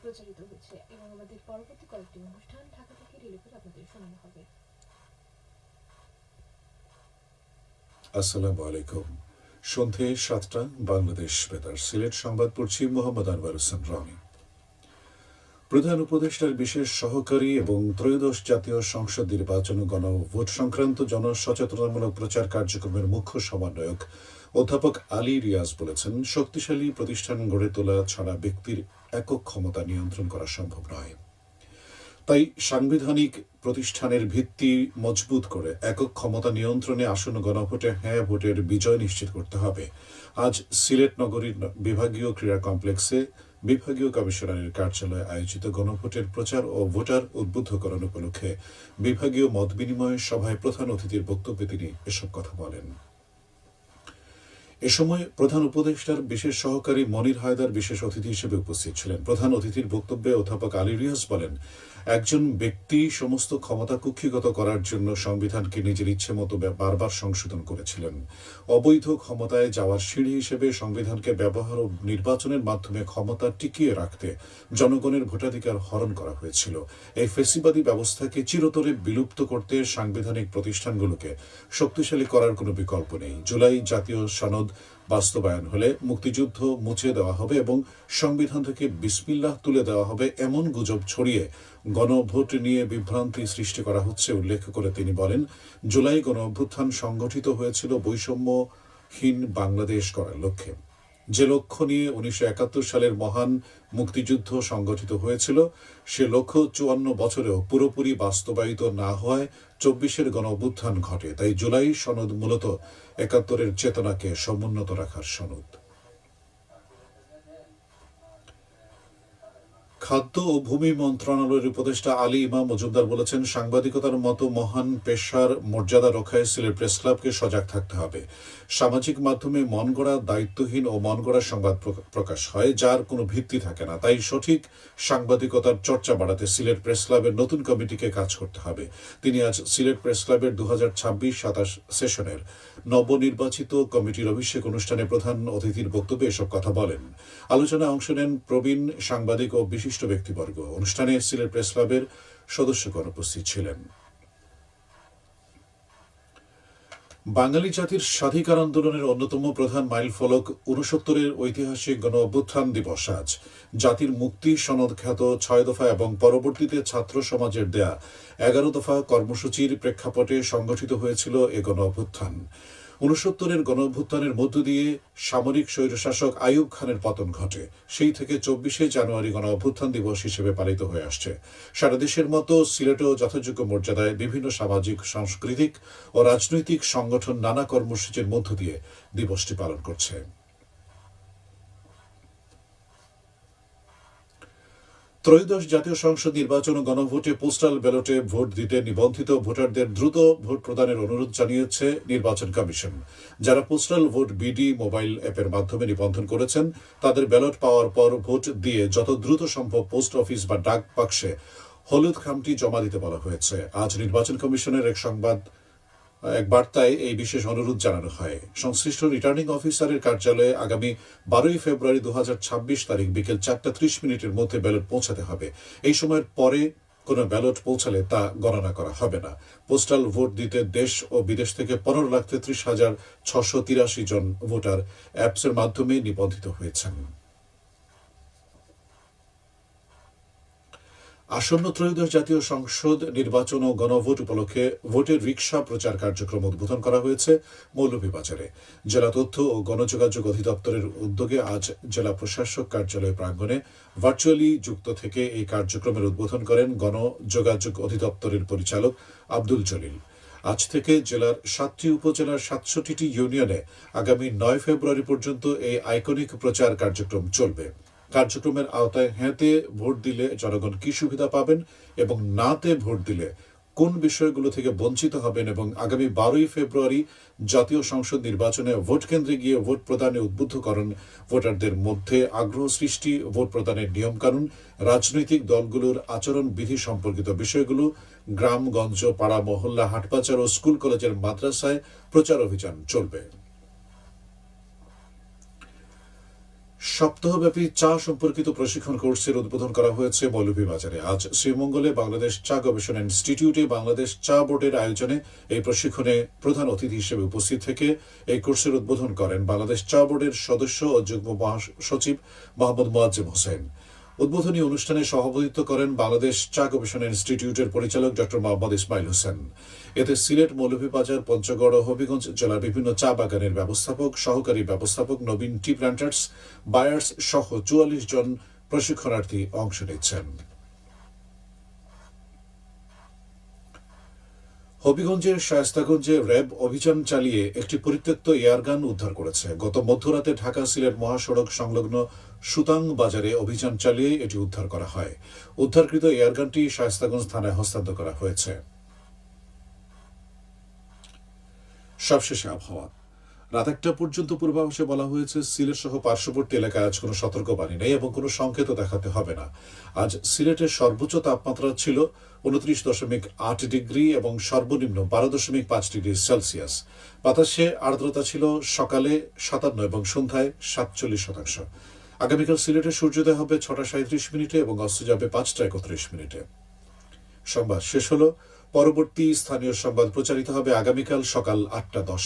প্রচারিত হচ্ছে এবং আমাদের পরবর্তী কয়েকটি অনুষ্ঠান ঢাকা থেকে রিলে করে আপনাদের শোনানো হবে। আসসালামু আলাইকুম। সন্ধে 7টা, বাংলাদেশ বেতার, সিলেট সংবাদ পড়ছি মোহাম্মদ আনোয়ার হোসেন রনি। প্রধান উপদেষ্টার বিশেষ সহকারী এবং ত্রয়োদশ জাতীয় সংসদ নির্বাচন ও গণভোট সংক্রান্ত জনসচেতনতামূলক প্রচার কার্যক্রমের মুখ্য সমন্বয়ক অধ্যাপক আলী রিয়াজ বলেছেন, শক্তিশালী প্রতিষ্ঠান গড়ে তোলা ছাড়া ব্যক্তির একক ক্ষমতা নিয়ন্ত্রণ করা সম্ভব নয়। তাই সাংবিধানিক প্রতিষ্ঠানের ভিত্তি মজবুত করে একক ক্ষমতা নিয়ন্ত্রণে আসন্ন গণভোটে হ্যাঁ ভোটের বিজয় নিশ্চিত করতে হবে। আজ সিলেট নগরীর বিভাগীয় ক্রীড়া কমপ্লেক্সে বিভাগীয় কমিশনারের কার্যালয়ে আয়োজিত গণভোটের প্রচার ও ভোটার উদ্বুদ্ধকরণ উপলক্ষে বিভাগীয় মত বিনিময় সভায় প্রধান অতিথির বক্তব্যে তিনি এসব কথা বলেন। এ সময় প্রধান উপদেষ্টার বিশেষ সহকারী মনির হায়দার বিশেষ অতিথি হিসেবে উপস্থিত ছিলেন। প্রধান অতিথির বক্তব্যে অধ্যাপক আলী রিয়াজ বলেন, একজন ব্যক্তি সমস্ত ক্ষমতা কুক্ষিগত করার জন্য সংবিধানকে নিজের ইচ্ছে মতো বারবার সংশোধন করেছিলেন। অবৈধ ক্ষমতায় যাওয়ার সিঁড়ি হিসেবে সংবিধানকে ব্যবহার ও নির্বাচনের মাধ্যমে ক্ষমতা টিকিয়ে রাখতে জনগণের ভোটাধিকার হরণ করা হয়েছিল। এই ফেসিবাদী ব্যবস্থাকে চিরতরে বিলুপ্ত করতে সাংবিধানিক প্রতিষ্ঠানগুলোকে শক্তিশালী করার কোনো বিকল্প নেই। জুলাই জাতীয় সনদ বাস্তবায়ন হলে মুক্তিযুদ্ধ মুছে দেওয়া হবে এবং সংবিধান থেকে বিসমিল্লাহ তুলে দেওয়া হবে এমন গুজব ছড়িয়ে গণভোট নিয়ে বিভ্রান্তি সৃষ্টি করা হচ্ছে উল্লেখ করে তিনি বলেন, জুলাই গণ অভ্যুত্থান সংগঠিত হয়েছিল বৈষম্যহীন বাংলাদেশ করার লক্ষ্যে। যে লক্ষ্য নিয়ে 1971 সালের মহান মুক্তিযুদ্ধ সংগঠিত হয়েছিল, সে লক্ষ্য 54 বছরেও পুরোপুরি বাস্তবায়িত না হওয়ায় 24-এর গণ অভ্যুত্থান ঘটে। তাই জুলাই সনদ মূলত 71-এর চেতনাকে সমুন্নত রাখার সনদ। খাদ্য ও ভূমি মন্ত্রণালয়ের উপদেষ্টা আলী ইমাম মজুমদার বলেছেন, সাংবাদিকতার মতো মহান পেশার মর্যাদা রক্ষায় সিলেট প্রেস ক্লাবকে সজাগ থাকতে হবে। সামাজিক মাধ্যমে মন গড়া, দায়িত্বহীন ও মন গড়া সংবাদ প্রকাশ হয়, যার কোনো ভিত্তি থাকে না। তাই সঠিক সাংবাদিকতার চর্চা বাড়াতে সিলেট প্রেস ক্লাবের নতুন কমিটিকে কাজ করতে হবে। তিনি আজ সিলেট প্রেস ক্লাবের 2026-27 সেশনের নবনির্বাচিত কমিটির অভিষেক অনুষ্ঠানে প্রধান অতিথির বক্তব্যে এসব কথা বলেন। আলোচনায় অংশ নেন প্রবীণ সাংবাদিক ও বিশিষ্ট ব্যক্তিবর্গ। অনুষ্ঠানে সিলেট প্রেস ক্লাবের সদস্যগণ উপস্থিত ছিলেন। বাঙালি জাতির স্বাধিকার আন্দোলনের অন্যতম প্রধান মাইলফলক 69-এর ঐতিহাসিক গণ অভ্যুত্থান দিবস আজ। জাতির মুক্তি সনদ খ্যাত 6 দফা এবং পরবর্তীতে ছাত্র সমাজের দেয়া 11 দফা কর্মসূচির প্রেক্ষাপটে সংগঠিত হয়েছিল এ গণ অভ্যুত্থান। 69-এর গণ অভ্যুত্থানের মধ্য দিয়ে সামরিক স্বৈরশাসক আইয়ুব খানের পতন ঘটে। সেই থেকে 24শে জানুয়ারি গণ অভ্যুত্থান দিবস হিসেবে পালিত হয়ে আসছে। সারা দেশের মতো সিলেটেও যথাযোগ্য মর্যাদায় বিভিন্ন সামাজিক, সাংস্কৃতিক ও রাজনৈতিক সংগঠন নানা কর্মসূচির মধ্য দিয়ে দিবসটি পালন করছে। ত্রয়োদশ জাতীয় সংসদ নির্বাচন ও গণভোটে পোস্টাল ব্যালটে ভোট দিতে নিবন্ধিত ভোটারদের দ্রুত ভোট প্রদানের অনুরোধ জানিয়েছে নির্বাচন কমিশন। যারা পোস্টাল ভোট বিডি মোবাইল অ্যাপের মাধ্যমে নিবন্ধন করেছেন, তাদের ব্যালট পাওয়ার পর ভোট দিয়ে যত দ্রুত সম্ভব পোস্ট অফিস বা ডাক বাক্সে হলুদ খামটি জমা দিতে বলা হয়েছে। আজ নির্বাচন কমিশনের এক বার্তায় এই বিশেষ অনুরোধ জানানো হয়। সংশ্লিষ্ট রিটার্নিং অফিসারের কার্যালয়ে আগামী 12 ফেব্রুয়ারি 2026 তারিখ বিকেল 4:30 মধ্যে ব্যালট পৌঁছাতে হবে। এই সময়ের পরে কোনো ব্যালট পৌঁছালে তা গণনা করা হবে না। পোস্টাল ভোট দিতে দেশ ও বিদেশ থেকে 15,33,683 জন ভোটার অ্যাপসের মাধ্যমে নিবন্ধিত হয়েছেন। আসন্ন ত্রয়োদশ জাতীয় সংসদ নির্বাচন ও গণভোট উপলক্ষে ভোটের রিকশা প্রচার কার্যক্রম উদ্বোধন করা হয়েছে মৌলভীবাজারে। জেলা তথ্য ও গণযোগাযোগ অধিদপ্তরের উদ্যোগে আজ জেলা প্রশাসক কার্যালয় প্রাঙ্গণে ভার্চুয়ালি যুক্ত থেকে এই কার্যক্রমের উদ্বোধন করেন গণযোগাযোগ অধিদপ্তরের পরিচালক আব্দুল জলিল। আজ থেকে জেলার 7টি উপজেলার 67টি ইউনিয়নে আগামী 9 ফেব্রুয়ারি পর্যন্ত এই আইকনিক প্রচার কার্যক্রম চলবে। কার্যক্রমের আওতায় হ্যাঁতে ভোট দিলে জনগণ কি সুবিধা পাবেন এবং নাতে ভোট দিলে কোন বিষয়গুলো থেকে বঞ্চিত হবেন এবং আগামী 12 ফেব্রুয়ারি জাতীয় সংসদ নির্বাচনে ভোট কেন্দ্রে গিয়ে ভোট প্রদানে উদ্বুদ্ধকরণ, ভোটারদের মধ্যে আগ্রহ সৃষ্টি, ভোট প্রদানের নিয়মকানুন, রাজনৈতিক দলগুলোর আচরণ বিধি সম্পর্কিত বিষয়গুলো গ্রামগঞ্জ, পাড়া মহল্লা, হাটবাজার ও স্কুল কলেজের মাদ্রাসায় প্রচার অভিযান চলবে। সপ্তাহব্যাপী চা সম্পর্কিত প্রশিক্ষণ কোর্সের উদ্বোধন করা হয়েছে মৌলভীবাজারে। আজ শ্রীমঙ্গলে বাংলাদেশ চা গবেষণা ইনস্টিটিউটে বাংলাদেশ চা বোর্ডের আয়োজনে এই প্রশিক্ষণে প্রধান অতিথি হিসেবে উপস্থিত থেকে এই কোর্সের উদ্বোধন করেন বাংলাদেশ চা বোর্ডের সদস্য ও যুগ্ম মহাসচিব মোহাম্মদ মোয়াজ্জেম হোসেন। উদ্বোধনী অনুষ্ঠানে সভাপতিত্ব করেন বাংলাদেশ চা গবেষণা ইনস্টিটিউটের পরিচালক ডক্টর মোহাম্মদ ইসমাইল হোসেন। এতে সিলেট, মৌলভীবাজার, পঞ্চগড় ও হবিগঞ্জ জেলার বিভিন্ন চা বাগানের ব্যবস্থাপক, সহকারী ব্যবস্থাপক, নবীন টি প্ল্যান্টার্স, বায়ার্স সহ ৪৪ জন প্রশিক্ষণার্থী অংশ নিচ্ছেন। হবিগঞ্জের শায়েস্তাগঞ্জে র্যাব অভিযান চালিয়ে একটি পরিত্যক্ত এয়ারগান উদ্ধার করেছে। গত মধ্যরাতে ঢাকা সিলেট মহাসড়ক সংলগ্ন সুতাং বাজারে অভিযান চালিয়ে এটি উদ্ধার করা হয়। উদ্ধারকৃত এয়ারগানটি শায়েস্তাগঞ্জ থানায় হস্তান্তর করা হয়েছে। সবশেষে আবহাওয়া। রাত ১টা পর্যন্ত পূর্বাভাসে বলা হয়েছে সিলেট সহ পার্শ্ববর্তী এলাকায় আজ কোনো সতর্কবাণী নেই এবং কোনো সংকেত দেখাতে হবে না। আজ সিলেটের সর্বোচ্চ তাপমাত্রা ছিল ২৯.৮ ডিগ্রি এবং সর্বনিম্ন ১২.৫ ডিগ্রি সেলসিয়াস। বাতাসে আর্দ্রতা ছিল সকালে ৫৭ এবং সন্ধ্যায় ৪৭%। আগামীকাল সিলেটে সূর্যোদয় হবে ৬টা৩৭ এবং অস্ত যাবে ৫টা৩১। সংবাদ শেষ হলো। পরবর্তী স্থানীয় সংবাদ প্রচারিত হবে আগামীকাল সকাল ৮টা ১০।